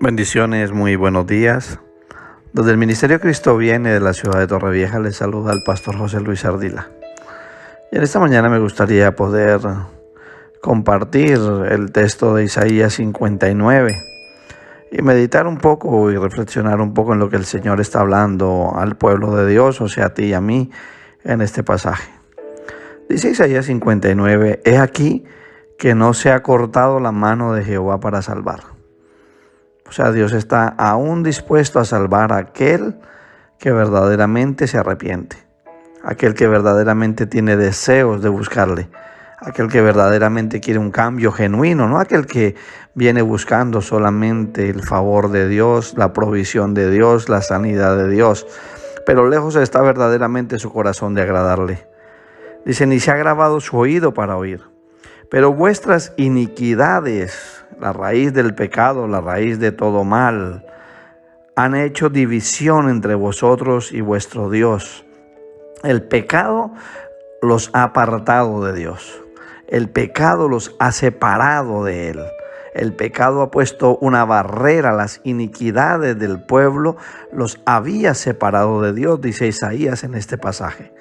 Bendiciones, muy buenos días. Desde el Ministerio Cristo Viene de la ciudad de Torrevieja les saluda el pastor José Luis Ardila. Y en esta mañana me gustaría poder compartir el texto de Isaías 59 y meditar un poco y reflexionar un poco en lo que el Señor está hablando al pueblo de Dios, o sea, a ti y a mí, en este pasaje. Dice Isaías 59, «He aquí que no se ha cortado la mano de Jehová para salvar». O sea, Dios está aún dispuesto a salvar a aquel que verdaderamente se arrepiente, aquel que verdaderamente tiene deseos de buscarle, aquel que verdaderamente quiere un cambio genuino, no aquel que viene buscando solamente el favor de Dios, la provisión de Dios, la sanidad de Dios, pero lejos está verdaderamente su corazón de agradarle. Dice, ni se ha agravado su oído para oír, pero vuestras iniquidades, la raíz del pecado, la raíz de todo mal, han hecho división entre vosotros y vuestro Dios. El pecado los ha apartado de Dios. El pecado los ha separado de Él. El pecado ha puesto una barrera. Las iniquidades del pueblo los había separado de Dios, dice Isaías en este pasaje.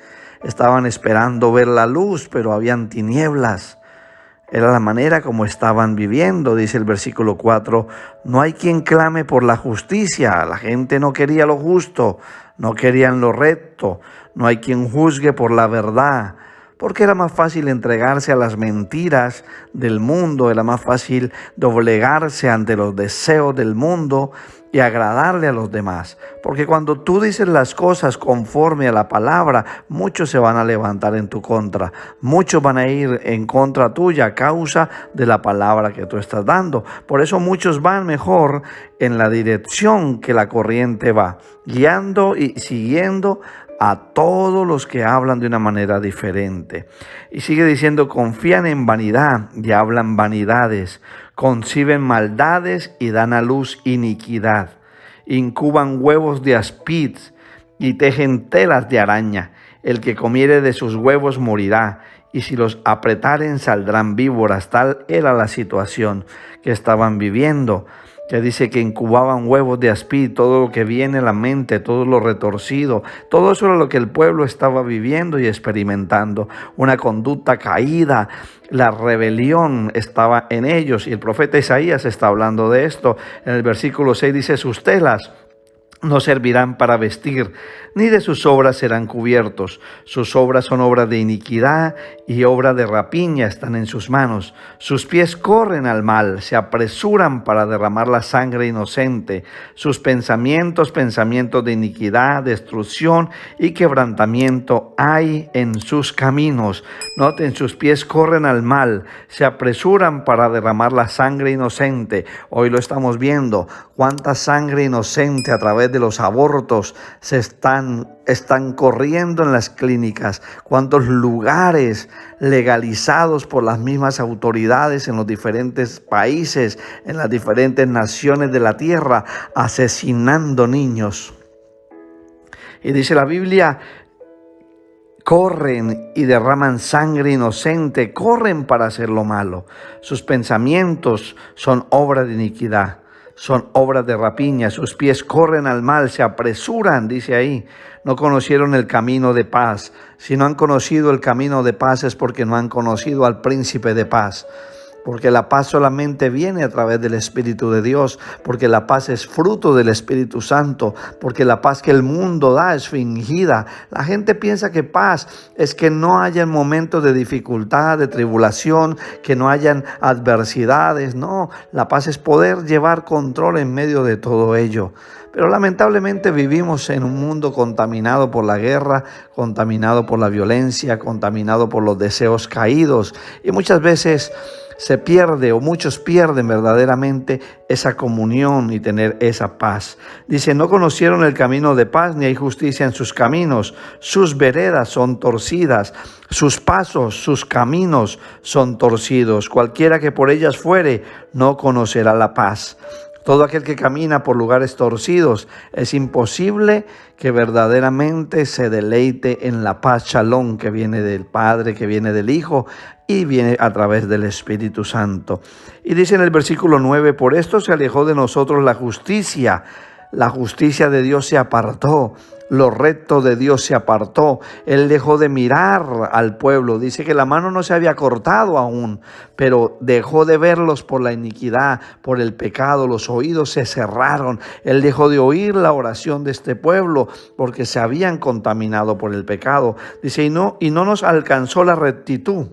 Estaban esperando ver la luz, pero habían tinieblas. Era la manera como estaban viviendo, dice el versículo 4. No hay quien clame por la justicia. La gente no quería lo justo, no querían lo recto. No hay quien juzgue por la verdad. Porque era más fácil entregarse a las mentiras del mundo, era más fácil doblegarse ante los deseos del mundo y agradarle a los demás. Porque cuando tú dices las cosas conforme a la palabra, muchos se van a levantar en tu contra. Muchos van a ir en contra tuya a causa de la palabra que tú estás dando. Por eso muchos van mejor en la dirección que la corriente va, guiando y siguiendo a todos los que hablan de una manera diferente. Y sigue diciendo, confían en vanidad y hablan vanidades, conciben maldades y dan a luz iniquidad, incuban huevos de aspid y tejen telas de araña. El que comiere de sus huevos morirá, y si los apretaren saldrán víboras. Tal era la situación que estaban viviendo, que dice que incubaban huevos de aspid, todo lo que viene a la mente, todo lo retorcido, todo eso era lo que el pueblo estaba viviendo y experimentando, una conducta caída, la rebelión estaba en ellos, y el profeta Isaías está hablando de esto. En el versículo 6 dice, sus telas no servirán para vestir, ni de sus obras serán cubiertos. Sus obras son obras de iniquidad y obra de rapiña están en sus manos. Sus pies corren al mal, se apresuran para derramar la sangre inocente. Sus pensamientos, pensamientos de iniquidad, destrucción y quebrantamiento hay en sus caminos. Noten, sus pies corren al mal, se apresuran para derramar la sangre inocente. Hoy lo estamos viendo, cuánta sangre inocente a través de los abortos se están corriendo en las clínicas, cuántos lugares legalizados por las mismas autoridades en los diferentes países, en las diferentes naciones de la tierra, asesinando niños. Y dice la Biblia, corren y derraman sangre inocente, corren para hacer lo malo. Sus pensamientos son obra de iniquidad, son obras de rapiña. Sus pies corren al mal, se apresuran, dice ahí. No conocieron el camino de paz. Si no han conocido el camino de paz es porque no han conocido al príncipe de paz. Porque la paz solamente viene a través del Espíritu de Dios, porque la paz es fruto del Espíritu Santo, porque la paz que el mundo da es fingida. La gente piensa que paz es que no haya momentos de dificultad, de tribulación, que no hayan adversidades. No, la paz es poder llevar control en medio de todo ello. Pero lamentablemente vivimos en un mundo contaminado por la guerra, contaminado por la violencia, contaminado por los deseos caídos, y muchas veces se pierde, o muchos pierden verdaderamente esa comunión y tener esa paz. Dice, no conocieron el camino de paz, ni hay justicia en sus caminos. Sus veredas son torcidas, sus pasos, sus caminos son torcidos. Cualquiera que por ellas fuere, no conocerá la paz. Todo aquel que camina por lugares torcidos, es imposible que verdaderamente se deleite en la paz shalom que viene del Padre, que viene del Hijo y viene a través del Espíritu Santo. Y dice en el versículo 9, por esto se alejó de nosotros la justicia de Dios se apartó. Lo recto de Dios se apartó. Él dejó de mirar al pueblo. Dice que la mano no se había cortado aún, pero dejó de verlos por la iniquidad, por el pecado. Los oídos se cerraron. Él dejó de oír la oración de este pueblo porque se habían contaminado por el pecado. Dice, y no nos alcanzó la rectitud.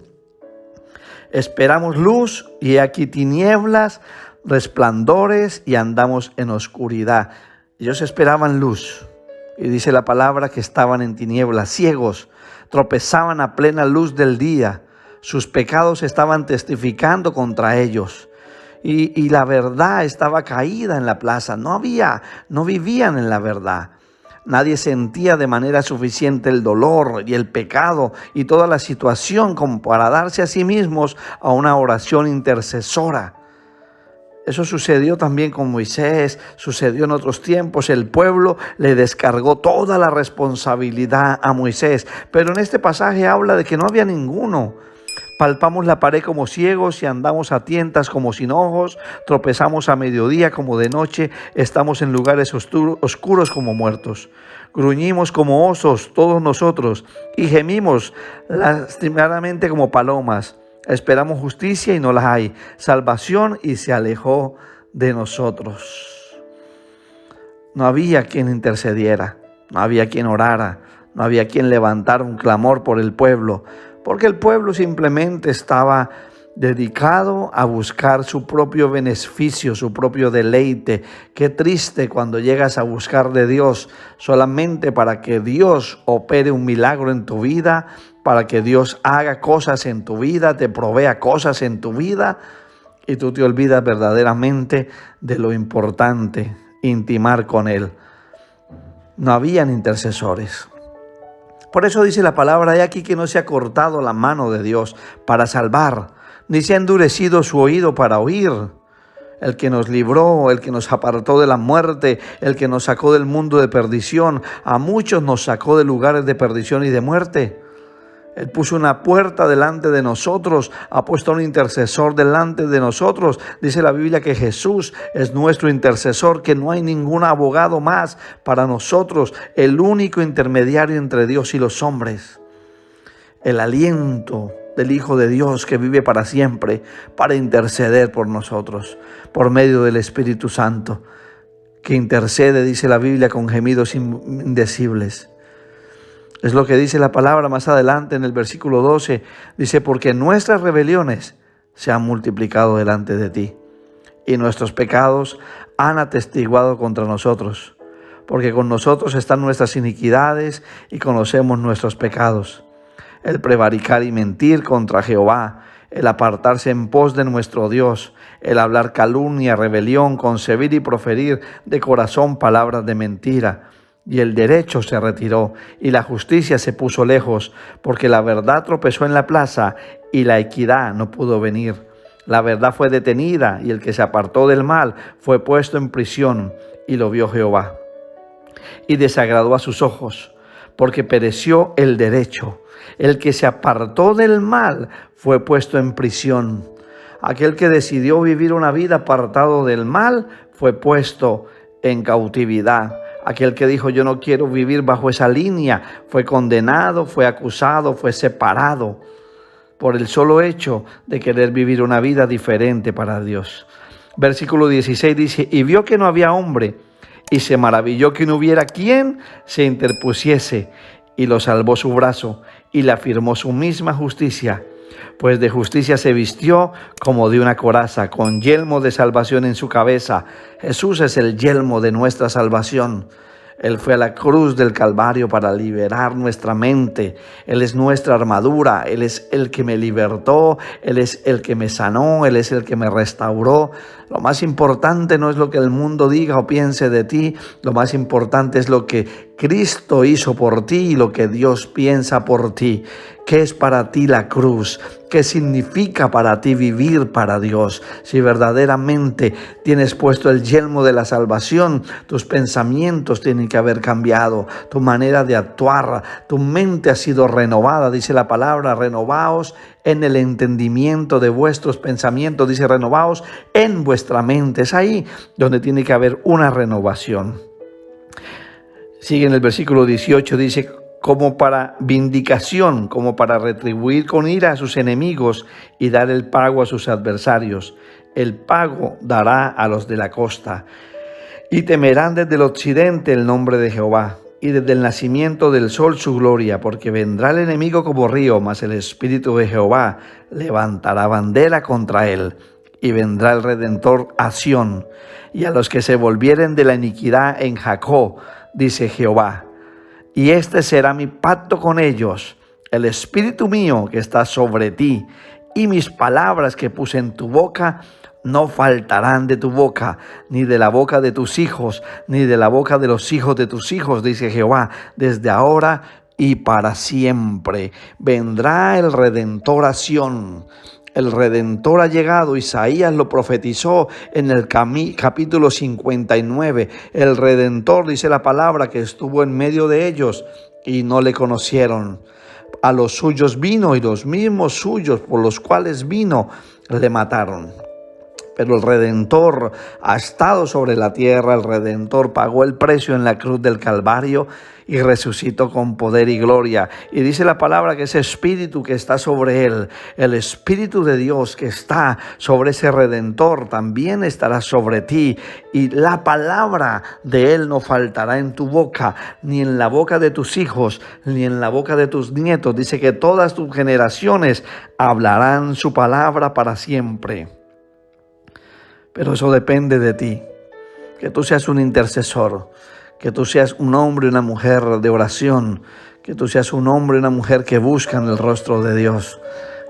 Esperamos luz y aquí tinieblas, resplandores y andamos en oscuridad. Ellos esperaban luz. Y dice la palabra que estaban en tinieblas, ciegos, tropezaban a plena luz del día. Sus pecados estaban testificando contra ellos. Y la verdad estaba caída en la plaza. No vivían en la verdad. Nadie sentía de manera suficiente el dolor y el pecado y toda la situación como para darse a sí mismos a una oración intercesora. Eso sucedió también con Moisés, sucedió en otros tiempos. El pueblo le descargó toda la responsabilidad a Moisés. Pero en este pasaje habla de que no había ninguno. Palpamos la pared como ciegos y andamos a tientas como sin ojos. Tropezamos a mediodía como de noche. Estamos en lugares oscuros como muertos. Gruñimos como osos todos nosotros y gemimos lastimadamente como palomas. Esperamos justicia y no la hay, salvación y se alejó de nosotros. No había quien intercediera, no había quien orara, no había quien levantara un clamor por el pueblo, porque el pueblo simplemente estaba dedicado a buscar su propio beneficio, su propio deleite. Qué triste cuando llegas a buscar de Dios solamente para que Dios opere un milagro en tu vida, para que Dios haga cosas en tu vida, te provea cosas en tu vida y tú te olvidas verdaderamente de lo importante, intimar con Él. No habían intercesores. Por eso dice la palabra, he aquí que no se ha cortado la mano de Dios para salvar, ni se ha endurecido su oído para oír. El que nos libró, el que nos apartó de la muerte, el que nos sacó del mundo de perdición, a muchos nos sacó de lugares de perdición y de muerte. Él puso una puerta delante de nosotros, ha puesto un intercesor delante de nosotros. Dice la Biblia que Jesús es nuestro intercesor, que no hay ningún abogado más para nosotros, el único intermediario entre Dios y los hombres. El aliento del Hijo de Dios que vive para siempre, para interceder por nosotros, por medio del Espíritu Santo, que intercede, dice la Biblia, con gemidos indecibles. Es lo que dice la palabra más adelante en el versículo 12. Dice, porque nuestras rebeliones se han multiplicado delante de ti y nuestros pecados han atestiguado contra nosotros. Porque con nosotros están nuestras iniquidades y conocemos nuestros pecados. El prevaricar y mentir contra Jehová, el apartarse en pos de nuestro Dios, el hablar calumnia, rebelión, concebir y proferir de corazón palabras de mentira. Y el derecho se retiró y la justicia se puso lejos, porque la verdad tropezó en la plaza y la equidad no pudo venir. La verdad fue detenida y el que se apartó del mal fue puesto en prisión y lo vio Jehová. Y desagradó a sus ojos, porque pereció el derecho. El que se apartó del mal fue puesto en prisión. Aquel que decidió vivir una vida apartado del mal fue puesto en cautividad. Aquel que dijo yo no quiero vivir bajo esa línea fue condenado, fue acusado, fue separado por el solo hecho de querer vivir una vida diferente para Dios. Versículo 16 dice, y vio que no había hombre y se maravilló que no hubiera quien se interpusiese y lo salvó su brazo y le afirmó su misma justicia. Pues de justicia se vistió como de una coraza, con yelmo de salvación en su cabeza. Jesús es el yelmo de nuestra salvación. Él fue a la cruz del Calvario para liberar nuestra mente. Él es nuestra armadura. Él es el que me libertó. Él es el que me sanó. Él es el que me restauró. Lo más importante no es lo que el mundo diga o piense de ti. Lo más importante es lo que Cristo hizo por ti y lo que Dios piensa por ti. ¿Qué es para ti la cruz? ¿Qué significa para ti vivir para Dios? Si verdaderamente tienes puesto el yelmo de la salvación, tus pensamientos tienen que haber cambiado, tu manera de actuar, tu mente ha sido renovada. Dice la palabra, renovaos en el entendimiento de vuestros pensamientos. Dice, renovaos en vuestra mente. Es ahí donde tiene que haber una renovación. Sigue en el versículo 18, dice, como para vindicación, como para retribuir con ira a sus enemigos y dar el pago a sus adversarios. El pago dará a los de la costa. Y temerán desde el occidente el nombre de Jehová, y desde el nacimiento del sol su gloria, porque vendrá el enemigo como río, mas el Espíritu de Jehová levantará bandera contra él. Y vendrá el Redentor a Sión, y a los que se volvieren de la iniquidad en Jacob, dice Jehová. Y este será mi pacto con ellos, el Espíritu mío que está sobre ti, y mis palabras que puse en tu boca no faltarán de tu boca, ni de la boca de tus hijos, ni de la boca de los hijos de tus hijos, dice Jehová, desde ahora y para siempre. Vendrá el Redentor a Sión. El Redentor ha llegado. Isaías lo profetizó en el capítulo 59. El Redentor, dice la palabra, que estuvo en medio de ellos y no le conocieron. A los suyos vino y los mismos suyos por los cuales vino le mataron. Pero el Redentor ha estado sobre la tierra, el Redentor pagó el precio en la cruz del Calvario y resucitó con poder y gloria. Y dice la palabra que ese Espíritu que está sobre él, el Espíritu de Dios que está sobre ese Redentor, también estará sobre ti. Y la palabra de él no faltará en tu boca, ni en la boca de tus hijos, ni en la boca de tus nietos. Dice que todas tus generaciones hablarán su palabra para siempre. Pero eso depende de ti, que tú seas un intercesor, que tú seas un hombre y una mujer de oración, que tú seas un hombre y una mujer que buscan el rostro de Dios,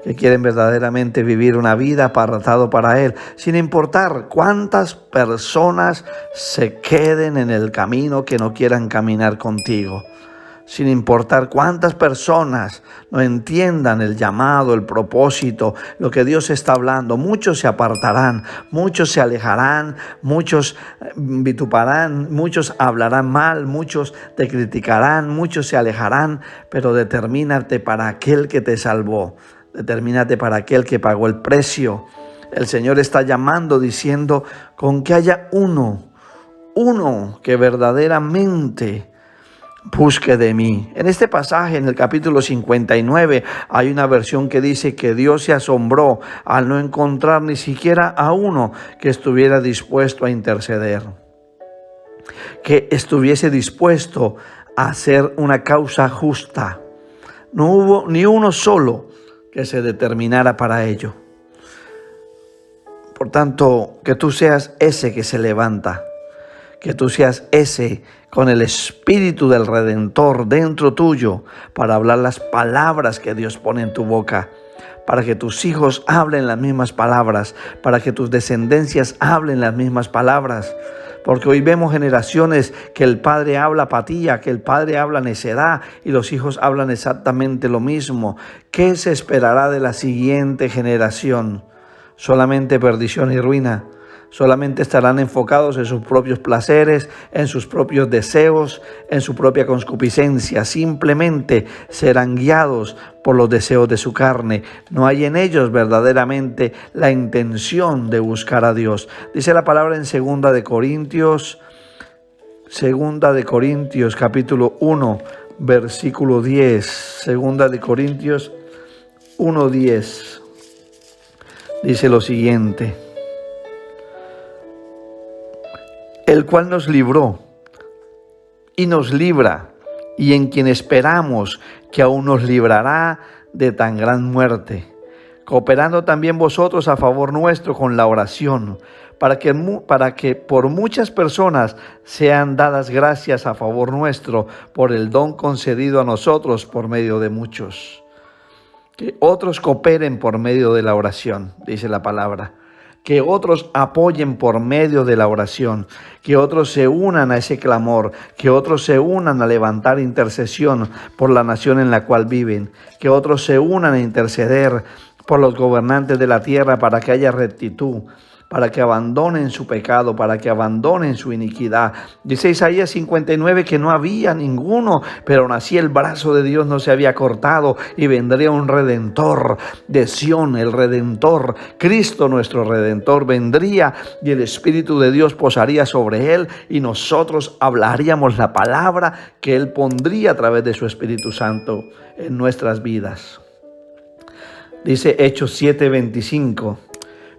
que quieren verdaderamente vivir una vida apartado para Él, sin importar cuántas personas se queden en el camino que no quieran caminar contigo. Sin importar cuántas personas no entiendan el llamado, el propósito, lo que Dios está hablando. Muchos se apartarán, muchos se alejarán, muchos vituparán, muchos hablarán mal, muchos te criticarán, muchos se alejarán, pero determínate para aquel que te salvó, determínate para aquel que pagó el precio. El Señor está llamando diciendo, con que haya uno que verdaderamente busque de mí. En este pasaje, en el capítulo 59, hay una versión que dice que Dios se asombró al no encontrar ni siquiera a uno que estuviera dispuesto a interceder, que estuviese dispuesto a hacer una causa justa. No hubo ni uno solo que se determinara para ello. Por tanto, que tú seas ese que se levanta, que tú seas ese con el Espíritu del Redentor dentro tuyo para hablar las palabras que Dios pone en tu boca, para que tus hijos hablen las mismas palabras, para que tus descendencias hablen las mismas palabras. Porque hoy vemos generaciones que el padre habla apatía, que el padre habla necedad y los hijos hablan exactamente lo mismo. ¿Qué se esperará de la siguiente generación? Solamente perdición y ruina. Solamente estarán enfocados en sus propios placeres, en sus propios deseos, en su propia concupiscencia. Simplemente serán guiados por los deseos de su carne. No hay en ellos verdaderamente la intención de buscar a Dios. Dice la palabra en 2 de Corintios capítulo 1, versículo 10. 2 de Corintios 1:10. Dice lo siguiente: el cual nos libró y nos libra, y en quien esperamos que aún nos librará de tan gran muerte, cooperando también vosotros a favor nuestro con la oración, para que por muchas personas sean dadas gracias a favor nuestro por el don concedido a nosotros por medio de muchos. Que otros cooperen por medio de la oración, dice la palabra. que otros apoyen por medio de la oración, que otros se unan a ese clamor, que otros se unan a levantar intercesión por la nación en la cual viven, que otros se unan a interceder por los gobernantes de la tierra para que haya rectitud, para que abandonen su pecado, para que abandonen su iniquidad. Dice Isaías 59 que no había ninguno, pero aún así el brazo de Dios no se había cortado y vendría un Redentor de Sión, el Redentor, Cristo nuestro Redentor, vendría y el Espíritu de Dios posaría sobre él y nosotros hablaríamos la palabra que él pondría a través de su Espíritu Santo en nuestras vidas. Dice Hechos 7:25.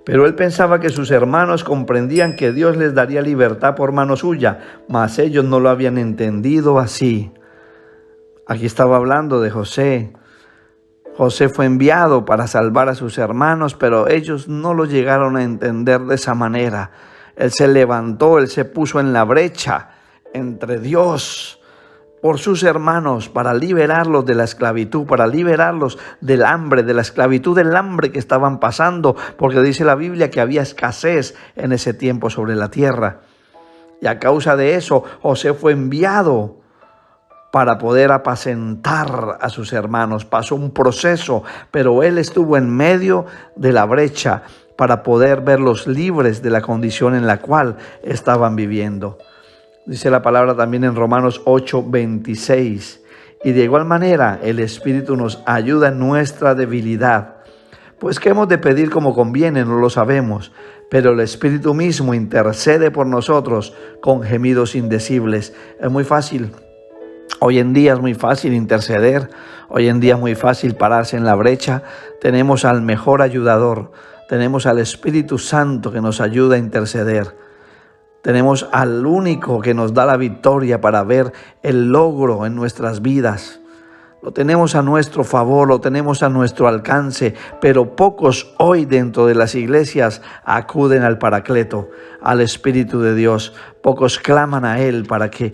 Pero él pensaba que sus hermanos comprendían que Dios les daría libertad por mano suya, mas ellos no lo habían entendido así. Aquí estaba hablando de José. José fue enviado para salvar a sus hermanos, pero ellos no lo llegaron a entender de esa manera. Él se levantó, él se puso en la brecha entre Dios por sus hermanos para liberarlos de la esclavitud, para liberarlos del hambre, de la esclavitud del hambre que estaban pasando, porque dice la Biblia que había escasez en ese tiempo sobre la tierra. Y a causa de eso, José fue enviado para poder apacentar a sus hermanos. Pasó un proceso, pero él estuvo en medio de la brecha para poder verlos libres de la condición en la cual estaban viviendo. Dice la palabra también en Romanos 8:26. Y de igual manera el Espíritu nos ayuda en nuestra debilidad. Pues qué hemos de pedir como conviene, no lo sabemos. Pero el Espíritu mismo intercede por nosotros con gemidos indecibles. Es muy fácil. Hoy en día es muy fácil interceder. Hoy en día es muy fácil pararse en la brecha. Tenemos al mejor ayudador. Tenemos al Espíritu Santo que nos ayuda a interceder. Tenemos al único que nos da la victoria para ver el logro en nuestras vidas. Lo tenemos a nuestro favor, lo tenemos a nuestro alcance, pero pocos hoy dentro de las iglesias acuden al Paracleto, al Espíritu de Dios. Pocos claman a Él para que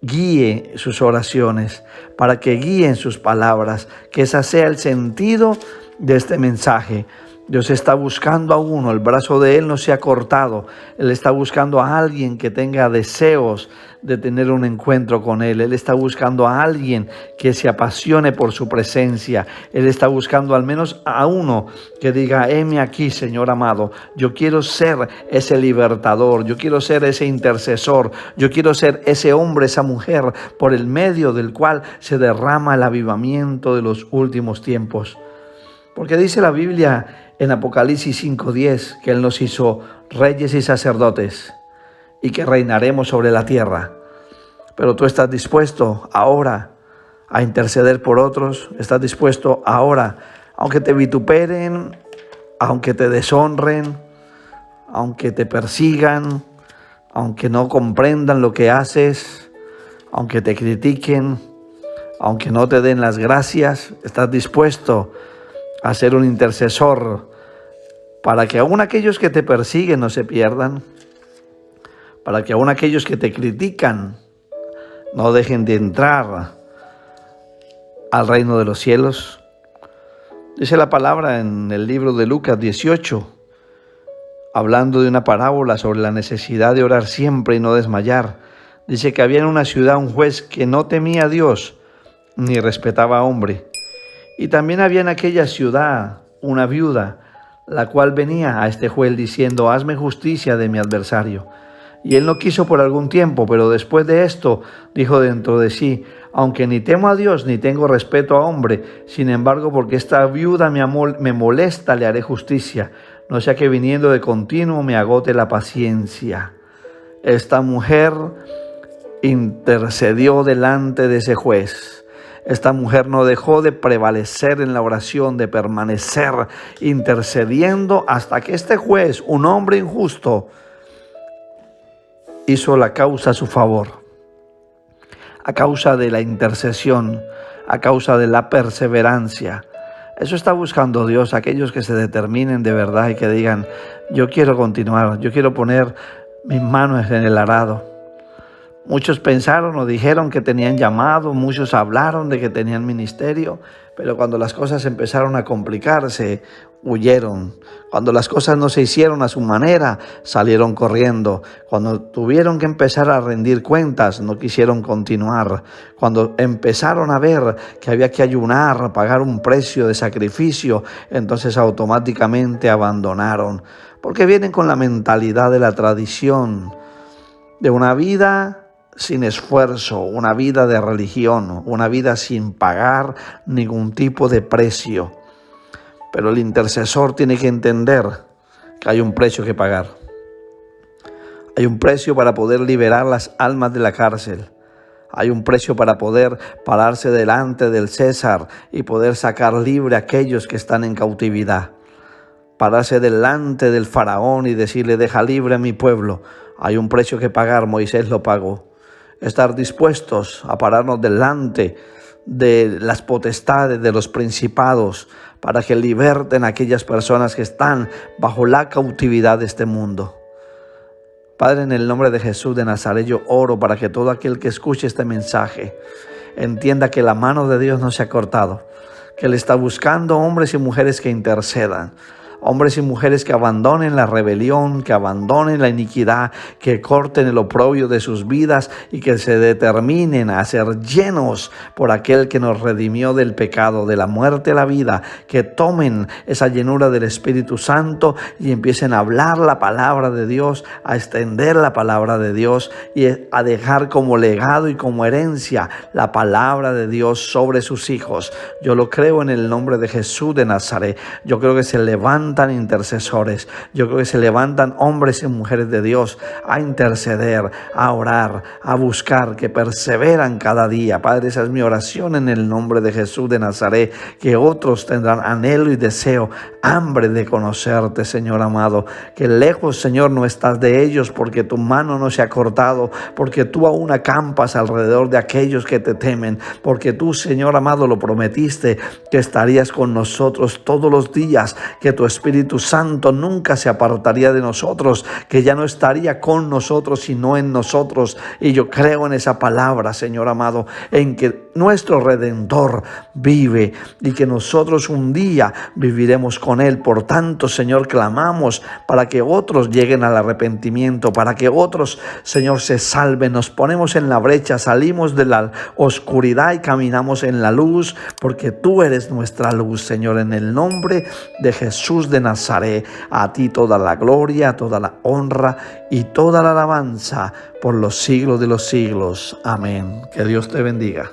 guíe sus oraciones, para que guíen sus palabras, que ese sea el sentido de este mensaje. Dios está buscando a uno, el brazo de Él no se ha cortado. Él está buscando a alguien que tenga deseos de tener un encuentro con Él. Él está buscando a alguien que se apasione por su presencia. Él está buscando al menos a uno que diga: heme aquí, Señor amado. Yo quiero ser ese libertador, yo quiero ser ese intercesor, yo quiero ser ese hombre, esa mujer por el medio del cual se derrama el avivamiento de los últimos tiempos. Porque dice la Biblia en Apocalipsis 5:10 que Él nos hizo reyes y sacerdotes y que reinaremos sobre la tierra. Pero tú estás dispuesto ahora a interceder por otros. Estás dispuesto ahora, aunque te vituperen, aunque te deshonren, aunque te persigan, aunque no comprendan lo que haces, aunque te critiquen, aunque no te den las gracias. Estás dispuesto a ser un intercesor para que aún aquellos que te persiguen no se pierdan, para que aún aquellos que te critican no dejen de entrar al reino de los cielos. Dice la palabra en el libro de Lucas 18, hablando de una parábola sobre la necesidad de orar siempre y no desmayar. Dice que había en una ciudad un juez que no temía a Dios ni respetaba a hombre. Y también había en aquella ciudad una viuda, la cual venía a este juez diciendo: hazme justicia de mi adversario. Y él no quiso por algún tiempo, pero después de esto dijo dentro de sí: aunque ni temo a Dios ni tengo respeto a hombre, sin embargo, porque esta viuda me molesta, le haré justicia, no sea que viniendo de continuo me agote la paciencia. Esta mujer intercedió delante de ese juez. Esta mujer no dejó de prevalecer en la oración, de permanecer intercediendo hasta que este juez, un hombre injusto, hizo la causa a su favor. A causa de la intercesión, a causa de la perseverancia. Eso está buscando Dios, aquellos que se determinen de verdad y que digan: yo quiero continuar, yo quiero poner mis manos en el arado. Muchos pensaron o dijeron que tenían llamado, muchos hablaron de que tenían ministerio, pero cuando las cosas empezaron a complicarse, huyeron. Cuando las cosas no se hicieron a su manera, salieron corriendo. Cuando tuvieron que empezar a rendir cuentas, no quisieron continuar. Cuando empezaron a ver que había que ayunar, pagar un precio de sacrificio, entonces automáticamente abandonaron. Porque vienen con la mentalidad de la tradición, de una vida sin esfuerzo, una vida de religión, una vida sin pagar ningún tipo de precio. Pero el intercesor tiene que entender que hay un precio que pagar. Hay un precio para poder liberar las almas de la cárcel. Hay un precio para poder pararse delante del César y poder sacar libre a aquellos que están en cautividad. Pararse delante del faraón y decirle: deja libre a mi pueblo. Hay un precio que pagar, Moisés lo pagó. Estar dispuestos a pararnos delante de las potestades, de los principados, para que liberten a aquellas personas que están bajo la cautividad de este mundo. Padre, en el nombre de Jesús de Nazaret, yo oro para que todo aquel que escuche este mensaje entienda que la mano de Dios no se ha cortado, que Él está buscando hombres y mujeres que intercedan. Hombres y mujeres que abandonen la rebelión, que abandonen la iniquidad, que corten el oprobio de sus vidas y que se determinen a ser llenos por aquel que nos redimió del pecado, de la muerte a la vida, que tomen esa llenura del Espíritu Santo y empiecen a hablar la palabra de Dios, a extender la palabra de Dios y a dejar como legado y como herencia la palabra de Dios sobre sus hijos. Yo lo creo en el nombre de Jesús de Nazaret. Yo creo que se levantan intercesores. Yo creo que se levantan hombres y mujeres de Dios a interceder, a orar, a buscar, que perseveran cada día. Padre, esa es mi oración en el nombre de Jesús de Nazaret, que otros tendrán anhelo y deseo, hambre de conocerte, Señor amado, que lejos, Señor, no estás de ellos, porque tu mano no se ha cortado, porque tú aún acampas alrededor de aquellos que te temen, porque tú, Señor amado, lo prometiste, que estarías con nosotros todos los días, que tu Espíritu Santo nunca se apartaría de nosotros, que ya no estaría con nosotros sino en nosotros. Y yo creo en esa palabra, Señor amado, en que nuestro Redentor vive y que nosotros un día viviremos con Él. Por tanto, Señor, clamamos para que otros lleguen al arrepentimiento, para que otros, Señor, se salven. Nos ponemos en la brecha, salimos de la oscuridad y caminamos en la luz, porque tú eres nuestra luz, Señor, en el nombre de Jesús de Nazaret. A ti toda la gloria, toda la honra y toda la alabanza por los siglos de los siglos. Amén. Que Dios te bendiga.